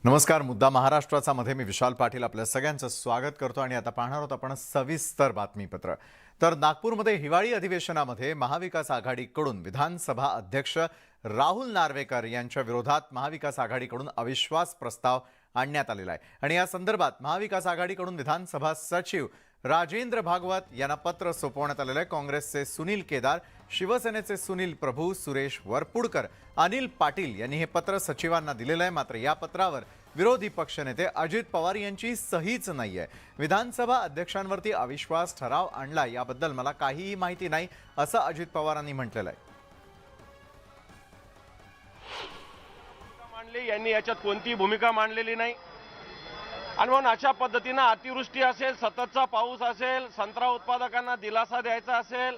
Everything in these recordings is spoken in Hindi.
नमस्कार. मुद्दा महाराष्ट्राचा मध्ये मी विशाल पाटील आपल्या सगळ्यांचं स्वागत करतो आणि आता पाहणार आहोत आपण सविस्तर बातमीपत्र. तर नागपूरमध्ये हिवाळी अधिवेशनामध्ये महाविकास आघाडीकडून विधानसभा अध्यक्ष राहुल नार्वेकर यांच्या विरोधात महाविकास आघाडीकडून अविश्वास प्रस्ताव आणण्यात आलेला आहे आणि या संदर्भात महाविकास आघाडीकडून विधानसभा सचिव राजेंद्र भागवत यांना पत्र सोपवण्यात आलेले आहे. काँग्रेसचे सुनील केदार, शिवसेनेचे सुनील प्रभू, सुरेश वरपुडकर, अनिल पाटील यांनी हे पत्र सचिवांना दिलेलं आहे. मात्र या पत्रावर विरोधी पक्षनेते अजित पवार यांची सहीच नाहीये. विधानसभा अध्यक्षांवरती अविश्वास ठराव आणला याबद्दल मला काहीही माहिती नाही असं अजित पवारांनी म्हटलेलं आहे. यांनी याच्यात कोणतीही भूमिका मांडलेली नाही आणि म्हणून अशा पद्धतीने अतिवृष्टी असेल, सततचा पाऊस असेल, संत्रा उत्पादकांना दिलासा द्यायचा असेल,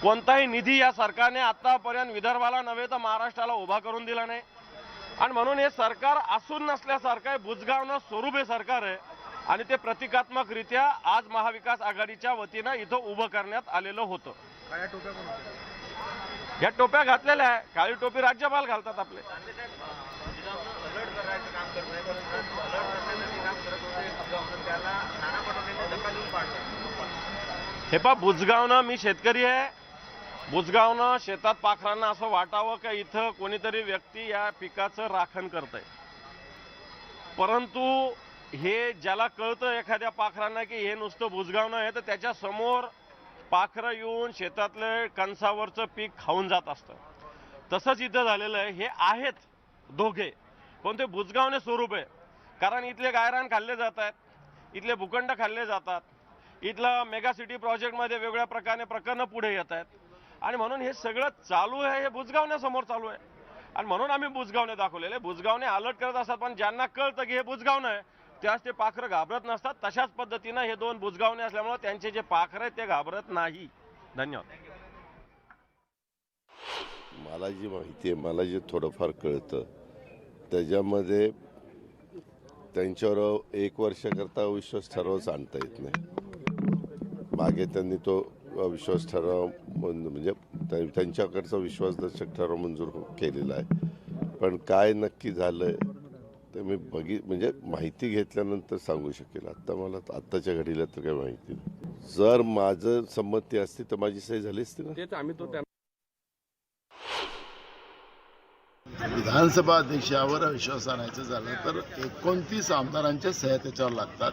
कोणताही निधी या सरकारने आतापर्यंत विदर्भाला नव्हे तर महाराष्ट्राला उभा करून दिला नाही आणि म्हणून हे सरकार असून नसल्यासारखं आहे, बुजगावणं स्वरूप हे सरकार आहे आणि ते प्रतिकात्मकरित्या आज महाविकास आघाडीच्या वतीनं इथं उभं करण्यात आलेलं होतं. या टोप्या घातलेल्या आहे, काळी टोपी राज्यपाल घालतात आपले. हे पा बुजगावनं, मी शेतकरी आहे, बुजगावनं शेतात पाखरांना असं वाटावं का इथं कोणीतरी व्यक्ती या पिकाचं राखण करतंय, परंतु हे ज्याला कळतं एखाद्या पाखरांना की हे नुसतं बुजगावनं आहे तर त्याच्या समोर पाखरं येऊन शेतातलं कणसावरचं पीक खाऊन जात असतं. तसंच इथं झालेलं आहे. हे आहेत दोघे पण ते बुजगावणे स्वरूप आहे, कारण इथले गायरान खाल्ले जात आहेत, इथले भूखंड खाल्ले जातात, इथलं मेगा सिटी प्रोजेक्टमध्ये वेगवेगळ्या प्रकारे प्रकरणं पुढे येत आहेत आणि म्हणून हे सगळं चालू आहे, हे बुजगावण्यासमोर चालू आहे आणि म्हणून आम्ही बुजगावणे दाखवलेले. बुजगावणे अलर्ट करत असतात पण ज्यांना कळतं की हे बुजगावणं आहे त्याच ते पाखरं घाबरत नसतात. तशाच पद्धतीनं हे दोन बुजगावणे असल्यामुळे त्यांचे जे पाखरं आहेत ते घाबरत नाही. धन्यवाद. मला जी माहिती आहे, मला जे थोडंफार कळतं त्याच्यामध्ये त्यांच्यावर 1 वर्षाकरता अविश्वास ठरावच आणता येत नाही. मागे त्यांनी तो अविश्वास ठराव म्हणजे त्यांच्याकडचा विश्वासदर्शक ठराव मंजूर केलेला आहे, पण काय नक्की झालंय ते मी म्हणजे माहिती घेतल्यानंतर सांगू शकेल. आता मला आत्ताच्या घडीला तर काही माहिती नाही. जर माझं संमती असती तर माझी सही झाली असती ना. तेच आम्ही तो विधानसभा अध्यक्षावर अविश्वास आणायचं झालं तर 29 आमदारांच्या सह्या त्याच्यावर लागतात.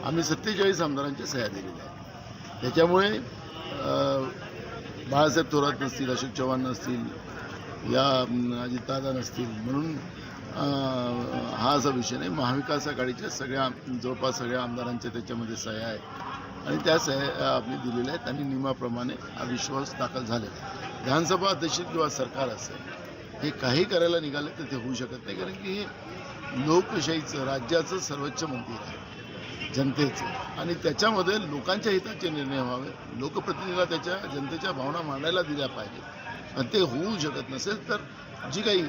आम्ही 47 आमदारांच्या सह्या दिलेल्या आहेत. त्याच्यामुळे बाळासाहेब थोरात नसतील, अशोक चव्हाण नसतील, या अजितदादा नसतील, म्हणून हा असा विषय नाही. महाविकास आघाडीच्या जवळपास सगळ्या आमदारांच्या त्याच्यामध्ये सह्या आहेत आणि त्या सह्या आपली दिलेल्या आहेत आणि नियमाप्रमाणे अविश्वास दाखल झालेला आहे. विधानसभा अध्यक्ष किंवा सरकार असेल हे काही करायला निघाले तर ते होऊ शकत नाही, कारण की हे लोकशाहीचं, राज्याचं सर्वोच्च मंदिर आहे, जनतेचं, आणि त्याच्यामध्ये लोकांच्या हिताचे निर्णय व्हावे, लोकप्रतिनिधीला त्याच्या जनतेच्या भावना मांडायला दिल्या पाहिजेत आणि ते होऊ शकत नसेल तर जी काही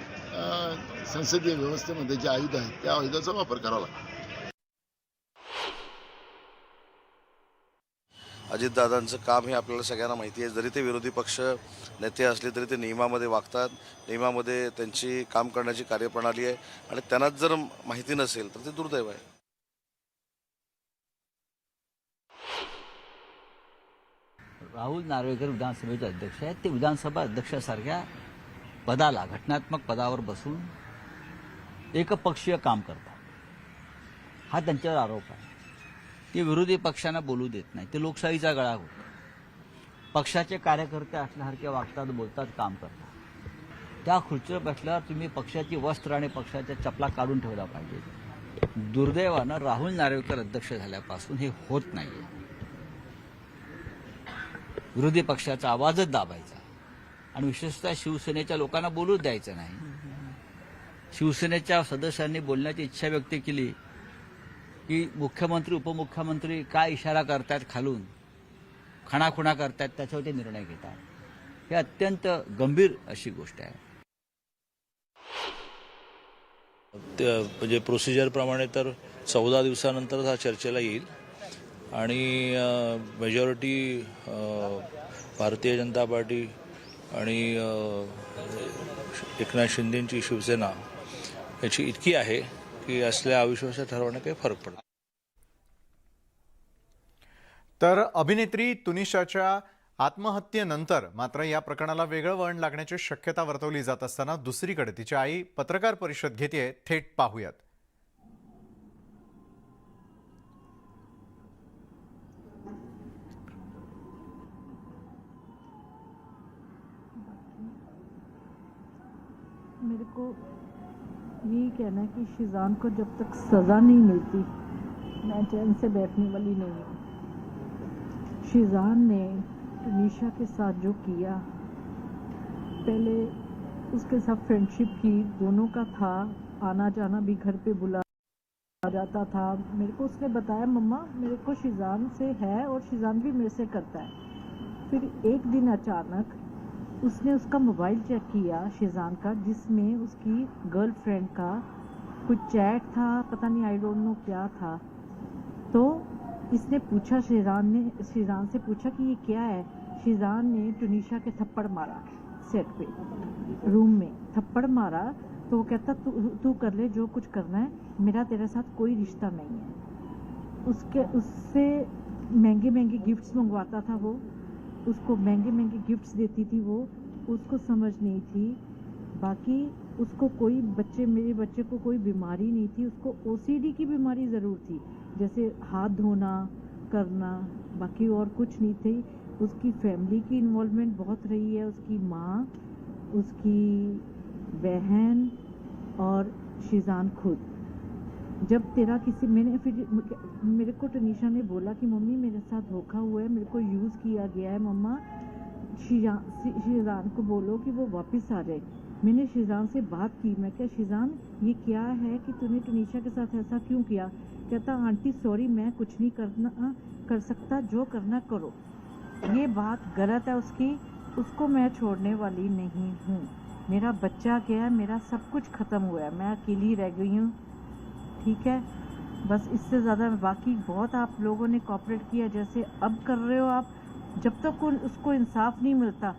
संसदीय व्यवस्थेमध्ये जे आयुध आहेत त्या आयुधाचा वापर करावा लागतो. अजितदादांचं काम हे आपल्याला सगळ्यांना माहिती आहे. जरी ते विरोधी पक्ष नेते असले तरी ते नियमामध्ये वागतात, नियमामध्ये त्यांची काम करण्याची कार्यप्रणाली आहे आणि त्यांनाच जर माहिती नसेल तर ते दुर्दैव आहे. राहुल नार्वेकर विधानसभेचे अध्यक्ष आहेत. ते विधानसभा अध्यक्षासारख्या पदाला, घटनात्मक पदावर बसून एकपक्षीय काम करतात, हा त्यांच्यावर आरोप आहे. ते विरोधी पक्षांना बोलू देत नाही, ते लोकशाहीचा गळा होतो. पक्षाचे कार्यकर्ते असल्यासारखे वागतात, बोलतात, काम करतात. त्या खुर्चीवर बसल्यावर तुम्ही पक्षाची वस्त्र आणि पक्षाच्या चपला काढून ठेवला पाहिजे. दुर्दैवानं राहुल नार्वेकर अध्यक्ष झाल्यापासून हे होत नाहीये. विरोधी पक्षाचा आवाजच दाबायचा आणि विशेषतः शिवसेनेच्या लोकांना बोलूच द्यायचं नाही. शिवसेनेच्या सदस्यांनी बोलण्याची इच्छा व्यक्त केली की मुख्यमंत्री, उपमुख्यमंत्री काय इशारा करतात, खालून खाणाखुणा करतात, त्याच्यावर ते निर्णय घेतात. हे अत्यंत गंभीर अशी गोष्ट आहे. म्हणजे प्रोसिजरप्रमाणे तर 14 दिवसानंतर हा चर्चेला येईल आणि मेजॉरिटी भारतीय जनता पार्टी आणि एकनाथ शिंदेंची शिवसेना याची इतकी आहे की असल्या अविश्वासात ठरवणं काही फरक पडत नाही. तर अभिनेत्री तुनिशाच्या आत्महत्येनंतर मात्र या प्रकरणाला वेगळं वळण लागण्याची शक्यता वर्तवली जात असताना दुसरीकडे तिची आई पत्रकार परिषद घेतेय. थेट पाहूयात. मेरे को यही कहना है कि शिजान को जब तक सज़ा नहीं मिलती मैं चैन से बैठने वाली नहीं हूँ. शिजान ने तुनिशा के साथ जो किया, पहले उसके साथ फ्रेंडशिप की, दोनों का था, आना जाना भी घर पे बुला जाता था. मेरे को उसने बताया मम्मा मेरे को शिजान से है और शिजान भी मेरे से करता है. फिर एक दिन अचानक उसने उसका मोबाइल चेक किया शिजान का, जिसमें उसकी गर्लफ्रेंड का कुछ चैट था, पता नहीं आई डोंट नो क्या था. तो इसने पूछा, शिजान से पूछा कि ये क्या है. शिजान ने तुनिशा के थप्पड़ मारा सेट पे, रूम में थप्पड़ मारा. तो वो कहता तू कर ले जो कुछ करना है, मेरा तेरे साथ कोई रिश्ता नहीं है. उससे महंगे महंगे गिफ्ट्स मंगवाता था वो, उसको महंगे महंगे गिफ्ट्स देती थी वो. उसको समझ नहीं थी. बाकी उसको कोई मेरे बच्चे को कोई बीमारी नहीं थी. उसको ओसीडी की बीमारी ज़रूर थी, जैसे हाथ धोना करना, बाकी और कुछ नहीं थी. उसकी फैमिली की इन्वॉल्वमेंट बहुत रही है. उसकी माँ, उसकी बहन और शिजान खुद. जब तेरा किसी मेरे को तुनिशा ने बोला कि मम्मी मेरे साथ धोखा हुआ है, मेरे को यूज़ किया गया है, मम्मा शिजान को बोलो कि वो वापस आ जाए. मैंने शिजान से बात की, मैं क्या शिजान ये क्या है कि तूने तुनिशा के साथ ऐसा क्यों किया. कहता आंटी सॉरी मैं कुछ नहीं कर सकता, जो करना करो. ये बात गलत है उसकी, उसको मैं छोड़ने वाली नहीं हूँ. मेरा बच्चा गया, मेरा सब कुछ ख़त्म हुआ है, मैं अकेली रह गई हूँ. ठीक है, बस इससे ज़्यादा. बाकी बहुत आप लोगों ने कॉपरेट किया जैसे अब कर रहे हो आप. जब तक उसको इंसाफ नहीं मिलता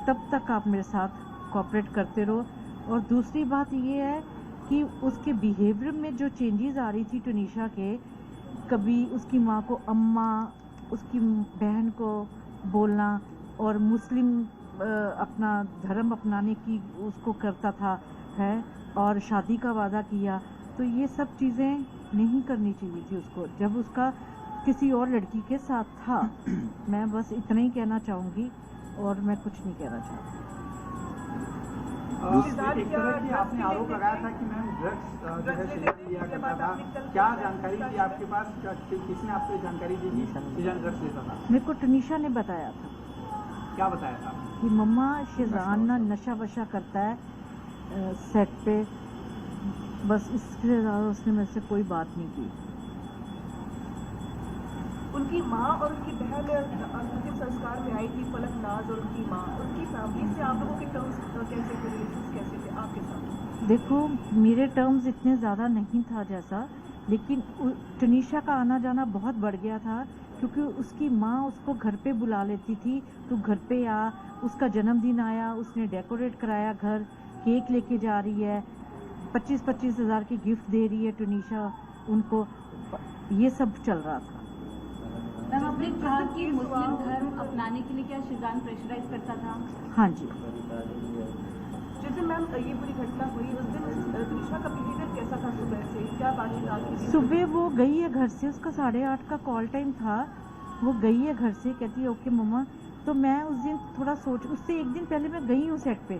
तब तक आप मेरे साथ कॉपरेट करते रहो. और दूसरी बात ये है कि उसके बिहेवियर में जो चेंजेस आ रही थी तुनिशा के, कभी उसकी माँ को अम्मा, उसकी बहन को बोलना, और मुस्लिम अपना धर्म अपनाने की उसको करता था है, और शादी का वादा किया. तो ये सब चीज़ें नहीं करनी चाहिए थी उसको जब उसका किसी और लड़की के साथ था. मैं बस इतना ही कहना चाहूँगी और मैं कुछ नहीं कहना चाहूँगी. एक तरह की आपने आरोप लगाया था कि मैम ड्रग्स जो है सीजन लिया करता था. क्या जानकारी थी आपके पास, किसने आपको जानकारी दी कि सीजन ड्रग्स लेता था? मेरे को तुनिशा ने बताया था. क्या बताया था? कि मम्मा शिजान ना नशा वशा करता है सेट पे, बस इसके ज़्यादा उसने मेरे से कोई बात नहीं की. उनकी माँ और उनकी बहन अंतिम संस्कार में आई थी, पलक नाज और उनकी माँ. उनकी फैमिली से आप लोगों के टर्म्स कैसे थे, रिलेशंस कैसे थे आपके साथ? देखो मेरे टर्म्स इतने ज़्यादा नहीं था जैसा, लेकिन तुनिशा का आना जाना बहुत बढ़ गया था, क्योंकि उसकी माँ उसको घर पे बुला लेती थी. तो घर पे आ, उसका जन्मदिन आया, उसने डेकोरेट कराया घर, केक लेके जा रही है, 25-25 हज़ार की गिफ्ट दे रही है तुनिशा उनको. ये सब चल रहा था. मैम आपने कहा कि मुस्लिम धर्म अपनाने के लिए क्या शिजान प्रेशराइज करता था? हाँ जी. जिस दिन मैम ये पूरी घटना हुई उस दिन तुनिशा का बिहेवियर कैसा था? सुबह से क्या बातचीत आपकी थी? सुबह वो गई है घर से, उसका 8:30 का कॉल टाइम था. वो गई है घर से, कहती है ओके मम्मा. तो मैं उस दिन थोड़ा उससे एक दिन पहले मैं गई हूँ सेट पे,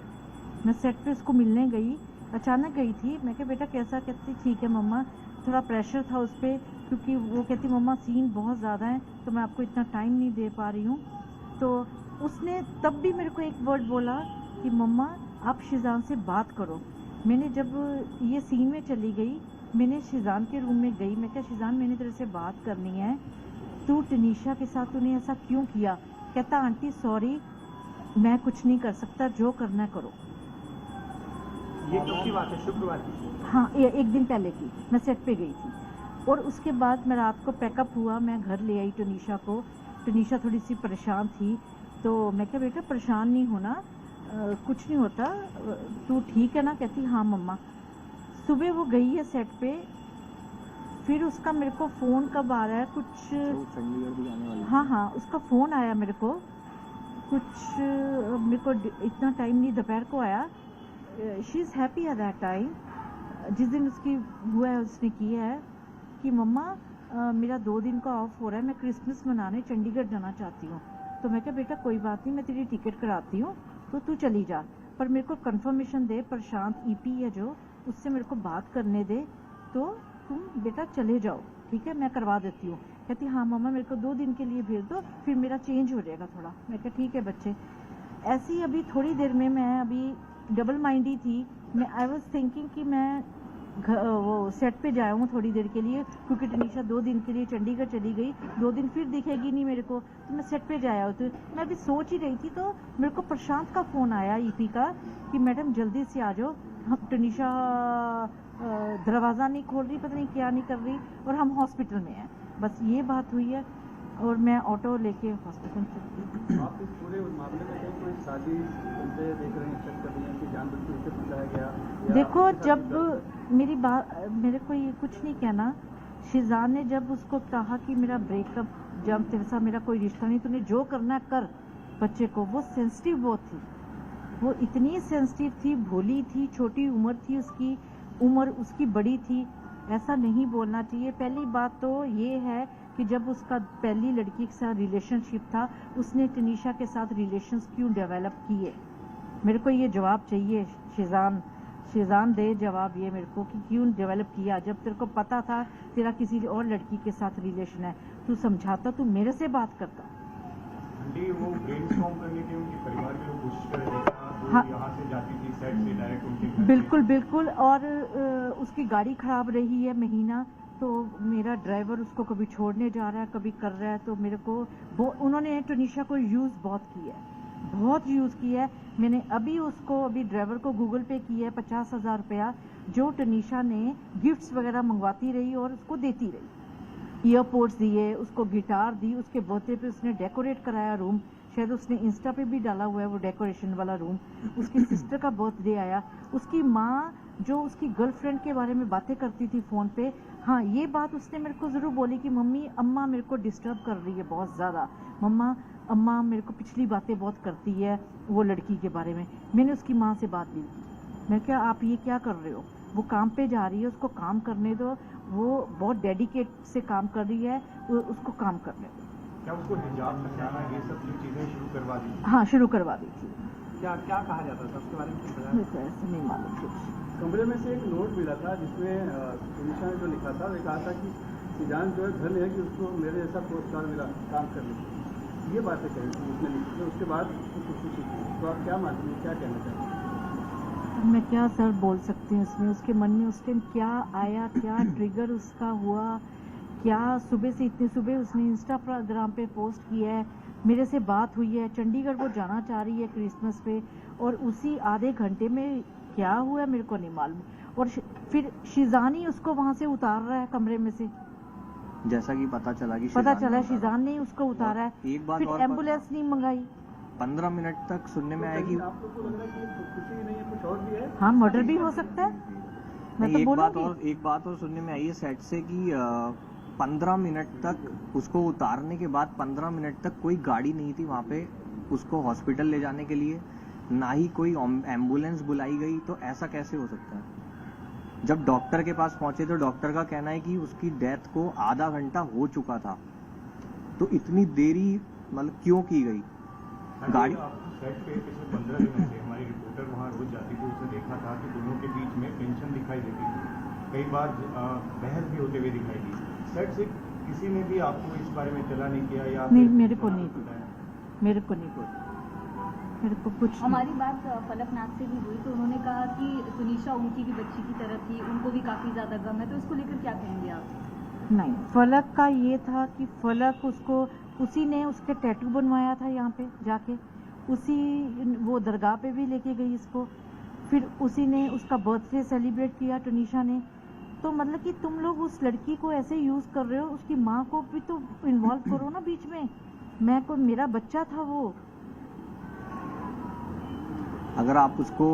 मैं सेट पे उसको मिलने गई, अचानक गई थी. मैं कहा बेटा कैसा, कहती ठीक है मम्मा. थोड़ा प्रेशर था उस पर, क्योंकि वो कहती मम्मा सीन बहुत ज़्यादा है तो मैं आपको इतना टाइम नहीं दे पा रही हूँ. तो उसने तब भी मेरे को एक वर्ड बोला कि मम्मा आप शिजान से बात करो. मैंने जब ये सीन में चली गई, मैंने शिजान के रूम में गई. मैं क्या शिजान मैंने तेरे से बात करनी है, तू तुनिशा के साथ तूने ऐसा क्यों किया. कहता आंटी सॉरी मैं कुछ नहीं कर सकता, जो करना करो. ये कब की बात है? शुक्रवार की? हाँ एक दिन पहले की. मैं सेट पे गई थी और उसके बाद मैं रात को पैकअप हुआ, मैं घर ले आई तुनिशा को. तुनिशा थोड़ी सी परेशान थी, तो मैं क्या बेटा परेशान नहीं होना, कुछ नहीं होता, तू ठीक है ना. कहती हाँ मम्मा. सुबह वो गई है सेट पे, फिर उसका मेरे को फ़ोन कब आ रहा है कुछ, चंडीगढ़ भी आने वाली। हाँ उसका फ़ोन आया मेरे को कुछ, मेरे को इतना टाइम नहीं, दोपहर को आया। She is happy at that time, जिस दिन उसकी हुआ है उसने किया है कि मम्मा मेरा 2 दिन का ऑफ हो रहा है, मैं क्रिसमस मनाने चंडीगढ़ जाना चाहती हूँ। तो मैं कहा बेटा कोई बात नहीं, मैं तेरी टिकट कराती हूँ तो तू चली जा, पर मेरे को कंफर्मेशन दे, प्रशांत ईपी है जो, उससे मेरे को बात करने दे, तो तुम बेटा चले जाओ, ठीक है मैं करवा देती हूँ। कहती हाँ मम्मा मेरे को 2 दिन के लिए भेज दो, फिर मेरा चेंज हो जाएगा थोड़ा। मैं कहा ठीक है बच्चे। ऐसी अभी थोड़ी देर में मैं अभी डबल माइंडी थी, मैं आई वॉज थिंकिंग कि मैं वो सेट पे जाया हूँ थोड़ी देर के लिए, क्योंकि टनीशा 2 दिन के लिए चंडीगढ़ चली गई, 2 दिन फिर दिखेगी नहीं मेरे को, तो मैं सेट पे जाया हूँ। तो मैं अभी सोच ही रही थी तो मेरे को प्रशांत का फ़ोन आया ईपी का कि मैडम जल्दी से आ जाओ, हम टनीशा दरवाज़ा नहीं खोल रही, पता नहीं क्या नहीं कर रही, और हम हॉस्पिटल में हैं। बस ये बात हुई है और मैं ऑटो लेके हॉस्पिटल चली। आप इस पूरे मामले में कहीं कोई साजिश उनसे देख रहे हैं, शक कर रही हैं कि जानबूझकर उसे फंसाया गया? देखो जब मेरी बात, मेरे को ये कुछ नहीं कहना, शिजान ने जब उसको कहा कि मेरा ब्रेकअप, जब तेरे साथ मेरा कोई रिश्ता नहीं, तूने जो करना कर बच्चे को, वो सेंसिटिव बहुत थी, वो इतनी सेंसिटिव थी, भोली थी, छोटी उम्र थी उसकी, उम्र उसकी बड़ी थी, ऐसा नहीं बोलना चाहिए। पहली बात तो ये है कि जब उसका पहली लड़की के साथ रिलेशनशिप था, उसने टनीशा के साथ रिलेशंस क्यों डेवलप किए? मेरे को ये जवाब चाहिए शिजान दे जवाब ये मेरे को कि क्यों डेवलप किया, जब तेरे को पता था तेरा किसी और लड़की के साथ रिलेशन है, तू समझाता, तू मेरे से बात करता। आंटी वो ब्रेनस्टॉर्म करने के उनके परिवार के लोग कोशिश कर रहे थे, हाँ। यहाँ से जाती थी सेट से डायरेक्ट उनके घर पे। बिल्कुल और उसकी गाड़ी खराब रही है महीना, तो मेरा ड्राइवर उसको कभी छोड़ने जा रहा है कभी कर रहा है, तो मेरे को उन्होंने टनीशा को यूज़ बहुत किया है, बहुत यूज़ किया है। मैंने अभी ड्राइवर को गूगल पे किया है 50,000 रुपया, जो टनीशा ने गिफ्ट्स वगैरह मंगवाती रही और उसको देती रही, ईयरपोड्स दिए, उसको गिटार दी, उसके बर्थडे पे उसने डेकोरेट कराया रूम, शायद उसने इंस्टा पे भी डाला हुआ है वो डेकोरेशन वाला रूम। उसकी सिस्टर का बर्थडे आया, उसकी माँ जो उसकी गर्लफ्रेंड के बारे में बातें करती थी फ़ोन पे, हाँ ये बात उसने मेरे को ज़रूर बोली कि मम्मी अम्मा मेरे को डिस्टर्ब कर रही है बहुत ज़्यादा, अम्मा मेरे को पिछली बातें बहुत करती है वो लड़की के बारे में। मैंने उसकी माँ से बात भी की, मैं क्या आप ये क्या कर रहे हो, वो काम पे जा रही है, उसको काम करने दो, वो बहुत डेडिकेट से काम कर रही है, उसको काम करने दो। क्या उसको हिजाब लगाना ये सब चीजें शुरू करवा दी? हाँ शुरू करवा दी थी। क्या कहा जाता था उसके बारे में कुछ बताया? मेरे को ऐसे नहीं मालूम कुछ। कमरे में से एक नोट मिला था जिसमें टनीशा ने जो लिखा था वो कहा था कि शिजान जो है धन है कि उसको मेरे जैसा पोस्टकार मिला काम करने के, ये बातें कही थी उसने लिखी थी। उसके बाद तो आप क्या मानती हैं, क्या कहना चाहते हैं? मैं क्या सर बोल सकती हूँ इसमें, उसके मन में उस टाइम क्या आया, क्या ट्रिगर उसका हुआ, क्या सुबह से इतनी सुबह उसने इंस्टाग्राम पे पोस्ट किया है, मेरे से बात हुई है, चंडीगढ़ वो जाना चाह रही है क्रिसमस पे, और उसी आधे घंटे में क्या हुआ मेरे को नहीं मालूम। और फिर शिजान ही उसको वहाँ से उतार रहा है कमरे में से, जैसा कि पता चला शिजान ने उसको उतारा है। एक बात फिर और एम्बुलेंस नहीं मंगाई। 15 मिनट तक सुनने में आया कि आप लोग को लग रहा है कि खुशी नहीं है, कुछ और भी है? हाँ मर्डर भी हो सकता है, मैं तो बोलूँगी। एक बात और सुनने में आई है सेट से कि 15 मिनट तक उसको उतारने के बाद 15 मिनट तक कोई गाड़ी नहीं थी वहाँ पे उसको हॉस्पिटल ले जाने के लिए, ना ही कोई एम्बुलेंस बुलाई गई। तो ऐसा कैसे हो सकता है? जब डॉक्टर के पास पहुंचे तो डॉक्टर का कहना है कि उसकी डेथ को आधा घंटा हो चुका था, तो इतनी देरी मतलब क्यों की गई? गाड़ी सेट पे पिछले 15 दिनों से हमारी रिपोर्टर वहाँ रोज जाती थी, उसने देखा था कि दोनों के बीच में टेंशन दिखाई देती थी, कई बार बहस भी होते हुए दिखाई दी। सेट से किसी ने भी आपको इस बारे में इतला नहीं किया या नहीं, मेरे को नहीं बोला, मेरे को कुछ। हमारी बात फलकनाथ से भी हुई तो उन्होंने कहा कि सुनीशा उनकी भी बच्ची की तरह थी, उनको भी काफी ज्यादा गम है, तो इसको लेकर क्या कहेंगे आप? नहीं, फलक का ये था कि फलक उसको उसी ने उसके टैटू बनवाया था यहाँ पे जाके, उसी वो दरगाह पे भी लेके गई इसको, फिर उसी ने उसका बर्थडे सेलिब्रेट किया टनीशा ने। तो मतलब कि तुम लोग उस लड़की को ऐसे यूज कर रहे हो, उसकी माँ को भी तो इन्वॉल्व करो ना बीच में। मेरा बच्चा था वो। अगर आप उसको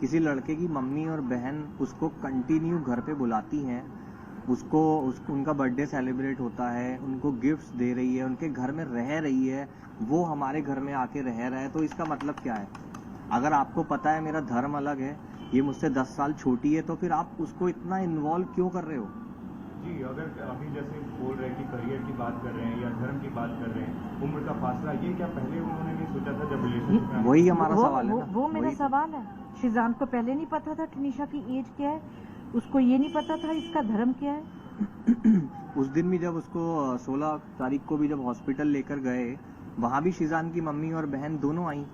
किसी लड़के की मम्मी और बहन उसको कंटिन्यू घर पे बुलाती हैं, उसको उनका बर्थडे सेलिब्रेट होता है, उनको गिफ्ट्स दे रही है, उनके घर में रह रही है, वो हमारे घर में आके रह रहा है, तो इसका मतलब क्या है? अगर आपको पता है मेरा धर्म अलग है, ये मुझसे 10 साल छोटी है, तो फिर आप उसको इतना इन्वॉल्व क्यों कर रहे हो? जी, अगर अभी जैसे बोल रहे हैं कि करियर की बात कर रहे हैं या धर्म की बात कर रहे हैं, उम्र का फासला, ये क्या पहले उन्होंने नहीं सोचा था जब रिलेशनशिप में? वही हमारा सवाल है ना। वो मेरा वही तो। सवाल है। शिजान को पहले नहीं पता था टनीशा की एज क्या है, उसको ये नहीं पता था इसका धर्म क्या है। उस दिन भी जब उसको 16 तारीख को भी जब हॉस्पिटल लेकर गए, वहाँ भी शिजान की मम्मी और बहन दोनों आई,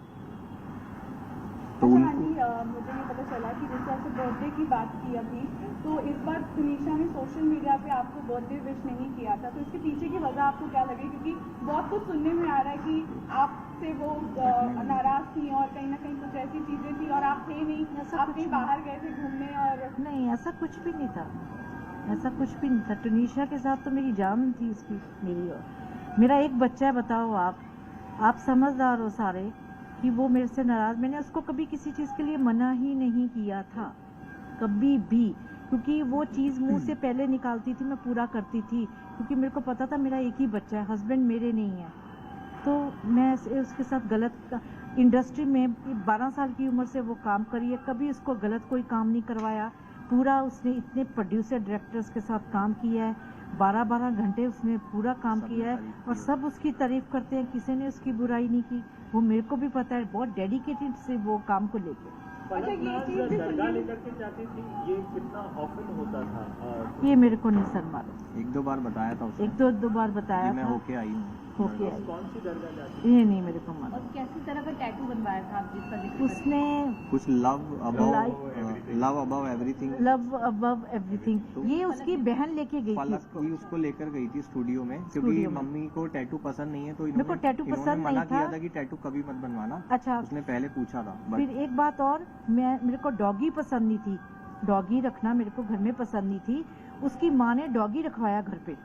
तो अच्छा उनको आंटी, मुझे ये पता चला कि जैसे आपसे बर्थडे की बात की अभी, तो इस बार तुनिशा ने सोशल मीडिया पे आपको बर्थडे विश नहीं किया था, तो इसके पीछे की वजह आपको क्या लगी? क्योंकि बहुत कुछ सुनने में आ रहा है कि आपसे वो नाराज थी और कहीं ना कहीं कुछ ऐसी चीजें थी और आप थे नहीं, आप कहीं बाहर गए थे घूमने। और नहीं, ऐसा कुछ भी नहीं था, ऐसा कुछ भी नहीं था। टनीशा के साथ तो मेरी जान थी उसकी, मेरी और मेरा एक बच्चा है। बताओ आप समझदार हो सारे कि वो मेरे से नाराज, मैंने उसको कभी किसी चीज़ के लिए मना ही नहीं किया था, कभी भी, क्योंकि वो चीज़ मुंह से पहले निकालती थी मैं पूरा करती थी, क्योंकि मेरे को पता था मेरा एक ही बच्चा है, हस्बैंड मेरे नहीं है, तो मैं उसके साथ गलत इंडस्ट्री में 12 साल की उम्र से वो काम करी है, कभी उसको गलत कोई काम नहीं करवाया। पूरा उसने इतने प्रोड्यूसर डायरेक्टर्स के साथ काम किया है, 12-12 घंटे उसने पूरा काम किया है और सब उसकी तारीफ करते हैं, किसी ने उसकी बुराई नहीं की। वो मेरे को भी पता है, बहुत डेडिकेटेड से वो काम को लेके। अच्छा, ये चीज भी दरगाह लेकर के जाती थी, ये कितना ऑफन होता था? ये मेरे को नहीं सर मालूम, 1-2 बार बताया था उसने, एक दो बार बताया मैं था, होके आई हूँ। होके आई, कौन सी दरगाह जाती? ये नहीं मेरे को और मालूम। कैसी तरह का टैटू बनवाया था आप जिसका जिक्र कर रहे हैं? उसने कुछ love above everything, love above everything, ये उसकी बहन लेके गई थी फलक उसको। भी उसको लेकर गई थी स्टूडियो में, क्योंकि स्टूडियो में। मम्मी को टैटू पसंद नहीं है, तो मेरे को टैटू इन्होंने पसंद मना नहीं किया था। था कि टैटू कभी मत बनवाना। अच्छा, उसने पहले पूछा था, फिर बट एक बात और, मेरे को डॉगी पसंद नहीं थी, डॉगी रखना मेरे को घर में पसंद नहीं थी। उसकी माँ ने डॉगी रखवाया घर पे,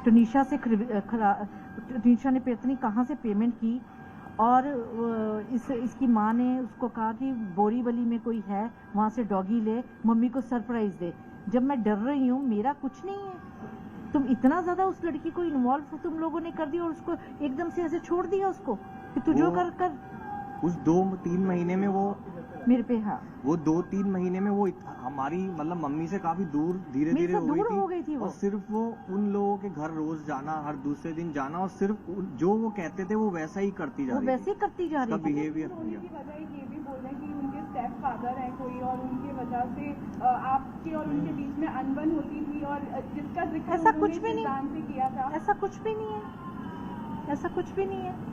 टनीशा से टनीशा ने पता कहाँ से पेमेंट की, और इसकी माँ ने उसको कहा कि बोरीवली में कोई है, वहाँ से डॉगी ले, मम्मी को सरप्राइज दे। जब मैं डर रही हूँ, मेरा कुछ नहीं है, तुम इतना ज्यादा उस लड़की को इन्वॉल्व तुम लोगों ने कर दिया और उसको एकदम से ऐसे छोड़ दिया उसको कि तू जो कर। उस 2-3 महीने में वो मेरे पे, हाँ, वो 2-3 महीने में वो हमारी मतलब मम्मी से काफी दूर धीरे धीरे हो गई थी वो। और सिर्फ वो उन लोगों के घर रोज जाना, हर दूसरे दिन जाना, और सिर्फ जो वो कहते थे वो वैसा ही करती जा वो रही थी। वैसे ही करती जा रही थी। बिहेवियर होने की वजह ये भी बोल रहे हैं कि उनके स्टेप फादर हैं कोई, और उनकी वजह से आपके और उनके बीच में अनबन होती थी, और जिसका जिक्र ऐसा कुछ भी नहीं, शिजान से किया था। ऐसा कुछ भी नहीं है, ऐसा कुछ भी नहीं है।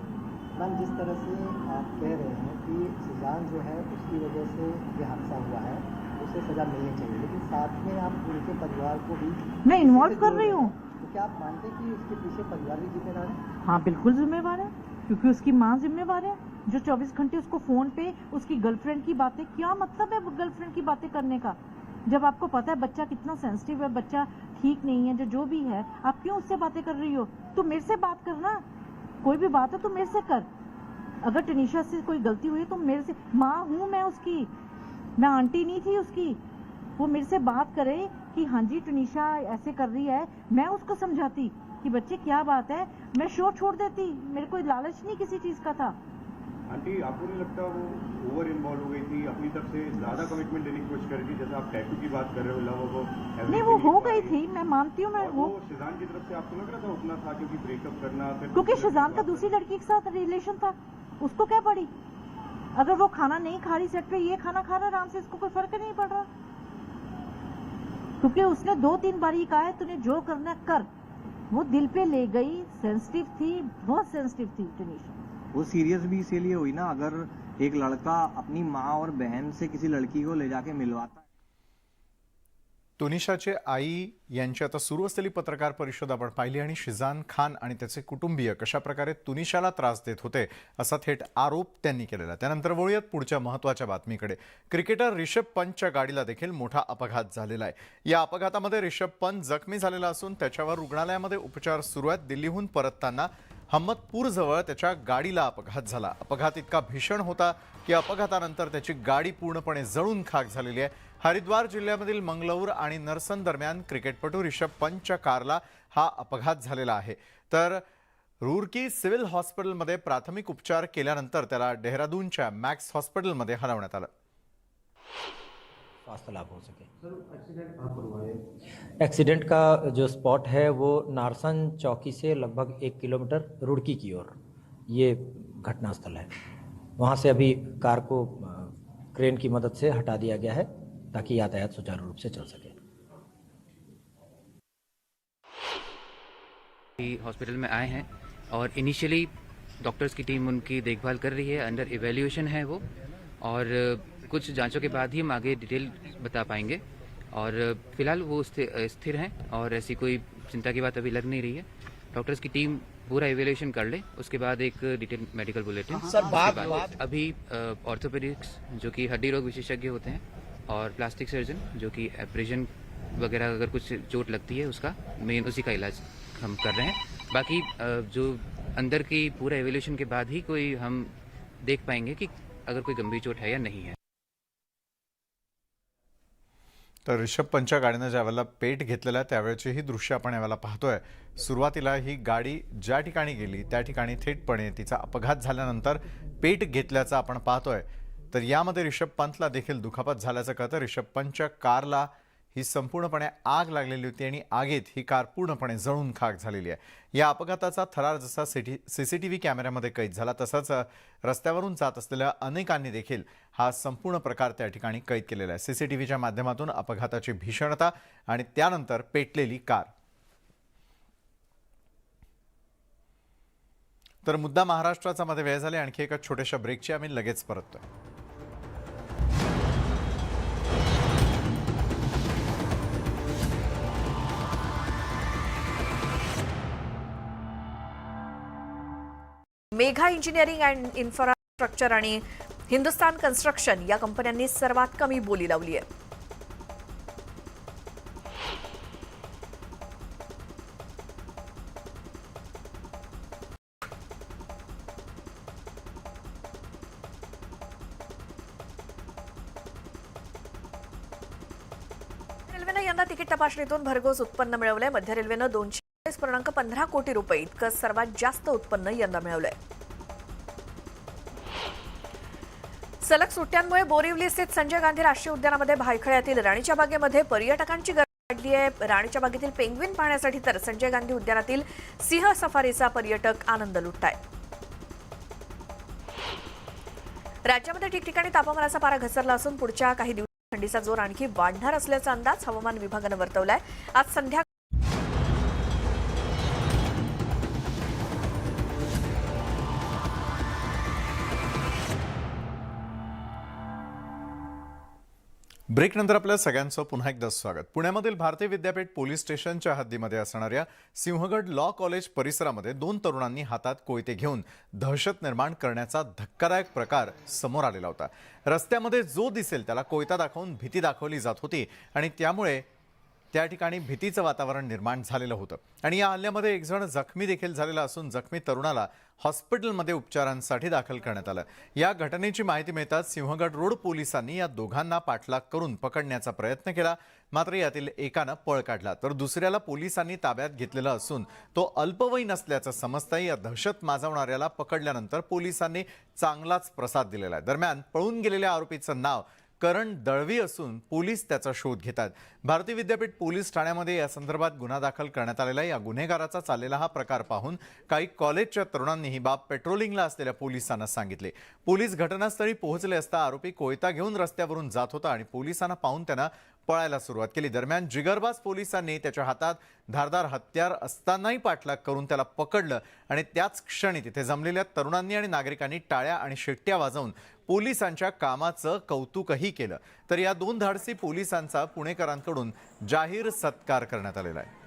मैम, जिस तरह से आप कह रहे हैं कि शिजान जो है उसकी वजह से ये हादसा हुआ है, उसे सजा मिलनी चाहिए, लेकिन साथ में आप उनके परिवार को भी मैं इन्वॉल्व कर रही हूँ। तो क्या आप मानते हैं कि उसके पीछे परिवार भी जिम्मेदार है? हाँ, बिल्कुल जिम्मेवार है, क्योंकि उसकी माँ जिम्मेवार है, जो 24 घंटे उसको फोन पे उसकी गर्लफ्रेंड की बातें, क्या मतलब है गर्लफ्रेंड की बातें करने का, जब आपको पता है बच्चा कितना सेंसिटिव है, बच्चा ठीक नहीं है, जो भी है, आप क्यों उससे बातें कर रही हो? तो मेरे से बात करना, कोई भी बात है तो मेरे से कर। अगर टनीशा से कोई गलती हुई तो मेरे से, माँ हूँ मैं उसकी, मैं आंटी नहीं थी उसकी, वो मेरे से बात करे कि हाँ जी टनीशा ऐसे कर रही है, मैं उसको समझाती कि बच्चे क्या बात है, मैं शो छोड़ देती, मेरे को लालच नहीं किसी चीज का था। आंटी, आपको नहीं लगता वो ओवर इन्वॉल्व हो गई थी, अपनी तरफ से ज्यादा कमिटमेंट देने की कोशिश कर रही थी, जैसे आप टैटू की बात कर रहे हो, लव वो नहीं, वो हो गई थी, मैं मानती हूँ, मैं वो शिजान की तरफ से आपको लग रहा था उतना था, क्योंकि ब्रेकअप करना, फिर क्योंकि शिजान का दूसरी लड़की के साथ रिलेशन था, उसको क्या पड़ी? अगर वो खाना नहीं खा रही सेट पे, ये खाना खा रहा आराम से, इसको कोई फर्क नहीं पड़ रहा, क्योंकि उसने 2-3 बार ही कहा है तूने जो करना कर। वो दिल पे ले गई, सेंसिटिव थी, बहुत सेंसिटिव थी टनीशा। वो सीरियस भी इसीलिए हुई ना, अगर एक लड़का अपनी माँ और बहन से किसी लड़की को ले जाके मिलवाता। तुनिशाचे आई यांची आता सुरू असलेली पत्रकार परिषद आपण पाहिली आणि शिजान खान आणि त्याचे कुटुंबीय कशा प्रकारे तुनिशाला त्रास देत होते असा थेट आरोप त्यांनी केलेला। त्यानंतर वळूयात पुढच्या महत्त्वाच्या बातमीकडे। क्रिकेटर रिषभ पंतच्या गाडीला देखील मोठा अपघात झालेला आहे। या अपघातामध्ये रिषभ पंत जखमी झालेला असून त्याच्यावर रुग्णालयामध्ये उपचार सुरू आहेत। दिल्लीहून परतताना हम्मतपूरजवळ त्याच्या गाडीला अपघात झाला. अपघात इतका भीषण होता की अपघातानंतर त्याची गाडी पूर्णपणे जळून खाक झालेली आहे. हरिद्वार जिल्ह्यामधील मंगळूर आणि नरसन दरम्यान क्रिकेटपटू रिषभ पंतच्या कारला हा अपघात झालेला आहे. तर रुरकी सिव्हिल हॉस्पिटलमध्ये प्राथमिक उपचार केल्यानंतर त्याला देहरादूनच्या मॅक्स हॉस्पिटलमध्ये हलवण्यात आलं. स्वास्थ्य लाभ हो सके। एक्सीडेंट का जो स्पॉट है वो नारसन चौकी से लगभग 1 किलोमीटर रुड़की की ओर ये घटनास्थल है। वहाँ से अभी कार को क्रेन की मदद से हटा दिया गया है ताकि यातायात सुचारू रूप से चल सके। हॉस्पिटल में आए हैं और इनिशियली डॉक्टर्स की टीम उनकी देखभाल कर रही है, अंडर इवैल्यूएशन है वो, और कुछ जांचों के बाद ही हम आगे डिटेल बता पाएंगे। और फिलहाल वो स्थिर हैं और ऐसी कोई चिंता की बात अभी लग नहीं रही है। डॉक्टर्स की टीम पूरा इवैल्यूएशन कर ले, उसके बाद एक डिटेल मेडिकल बुलेटिन। अभी ऑर्थोपेडिक्स जो कि हड्डी रोग विशेषज्ञ होते हैं और प्लास्टिक सर्जन जो कि एब्रेजन वगैरह अगर कुछ चोट लगती है उसका मेन उसी का इलाज हम कर रहे हैं। बाकी जो अंदर की पूरा इवैल्यूएशन के बाद ही कोई हम देख पाएंगे कि अगर कोई गंभीर चोट है या नहीं है। तर रिषभ पंतच्या गाडीनं ज्यावेळेला पेट घेतलेला आहे त्यावेळेची ही दृश्य आपण यावेळेला पाहतोय. सुरुवातीला ही गाडी ज्या ठिकाणी गेली त्या ठिकाणी थेटपणे तिचा अपघात झाल्यानंतर पेट घेतल्याचं आपण पाहतोय. तर यामध्ये रिषभ पंतला देखील दुखापत झाल्याचं कळतं. रिषभ पंतच्या कारला ही संपूर्णपणे आग लागलेली होती आणि आगीत ही कार पूर्णपणे जळून खाक झालेली आहे. या अपघाताचा थरार जसा सीसीटीव्ही कॅमेऱ्यामध्ये कैद झाला तसंच रस्त्यावरून जात असलेल्या अनेकांनी देखील हा संपूर्ण प्रकार त्या ठिकाणी कैद केलेला आहे. सीसीटीव्हीच्या माध्यमातून अपघाताची भीषणता आणि त्यानंतर पेटलेली कार. तर मुद्दा महाराष्ट्राचा मध्ये वेळ झाली. आणखी एका छोट्याशा ब्रेकची आम्ही लगेच परततोय. मेघा इंजिनिअरिंग अँड इन्फ्रास्ट्रक्चर आणि हिंदुस्तान कन्स्ट्रक्शन या कंपन्यांनी सर्वात कमी बोली लावली आहे. रेल्वेनं यंदा तिकीट तपासणीतून भरघोस उत्पन्न मिळवलंय. मध्य रेल्वेनं 240.15 कोटी रुपये इतकं सर्वात जास्त उत्पन्न यंदा मिळवलंय. सलग सुट्ट्यांमुळे बोरिवली स्थित संजय गांधी राष्ट्रीय उद्यानामध्ये भायखळ्यातील राणीच्या बागेमध्ये पर्यटकांची गर्दी वाढली आहे. राणीच्या बागेतील पेंग्विन पाहण्यासाठी तर संजय गांधी उद्यानातील सिंह सफारीचा पर्यटक आनंद लुटतायत. राज्यामध्ये ठिकठिकाणी तापमानाचा पारा घसरला असून पुढच्या काही दिवसात थंडीचा जोर आणखी वाढणार असल्याचा अंदाज हवामान विभागानं वर्तवलाय. आज संध्या ब्रेकनंतर आपल्या सगळ्यांचं पुन्हा एकदा स्वागत. पुण्यामधील भारतीय विद्यापीठ पोलीस स्टेशनच्या हद्दीमध्ये असणाऱ्या सिंहगड लॉ कॉलेज परिसरामध्ये 2 तरुणांनी हातात कोयते घेऊन दहशत निर्माण करण्याचा धक्कादायक प्रकार समोर आलेला होता. रस्त्यामध्ये जो दिसेल त्याला कोयता दाखवून भीती दाखवली जात होती आणि त्यामुळे त्या ठिकाणी भीतीचं वातावरण निर्माण झालेलं होतं. आणि या हल्ल्यामध्ये एक जण जखमी देखील झालेला असून जखमी तरुणाला हॉस्पिटलमध्ये उपचारांसाठी दाखल करण्यात आलं. या घटनेची माहिती मिळताच सिंहगड रोड पोलिसांनी या दोघांना पाठलाग करून पकडण्याचा प्रयत्न केला. मात्र यातील एकानं पळ काढला तर दुसऱ्याला पोलिसांनी ताब्यात घेतलेला असून तो अल्पवयीन असल्याचं समजतंय. या दहशत माजवणाऱ्याला पकडल्यानंतर पोलिसांनी चांगलाच प्रसाद दिलेला आहे. दरम्यान पळून गेलेल्या आरोपीचं नाव करण दळवी असून पोलीस त्याचा शोध घेतात. भारतीय विद्यापीठ पोलीस ठाण्यामध्ये या संदर्भात गुन्हा दाखल करण्यात आलेला आहे. या गुन्हेगाराचा चाललेला हा प्रकार पाहून काही कॉलेजच्या तरुणांनी ही बाब पेट्रोलिंगला असलेल्या पोलिसांना सांगितले. पोलीस घटनास्थळी पोहोचले असता आरोपी कोयता घेऊन रस्त्यावरून जात होता आणि पोलिसांना पाहून त्यानं पळायला सुरुवात केली. दरम्यान जिगरबाज पोलिसांनी त्याच्या हातात धारदार हत्यार असतानाही पाठलाग करून त्याला पकडलं आणि त्याच क्षणी तिथे जमलेल्या तरुणांनी आणि नागरिकांनी टाळ्या आणि शिट्ट्या वाजवून पोलिसांच्या कामाचं कौतुकही केलं. तर या 2 धाडसी पोलिसांचा पुणेकरांकडून जाहीर सत्कार करण्यात आलेला आहे.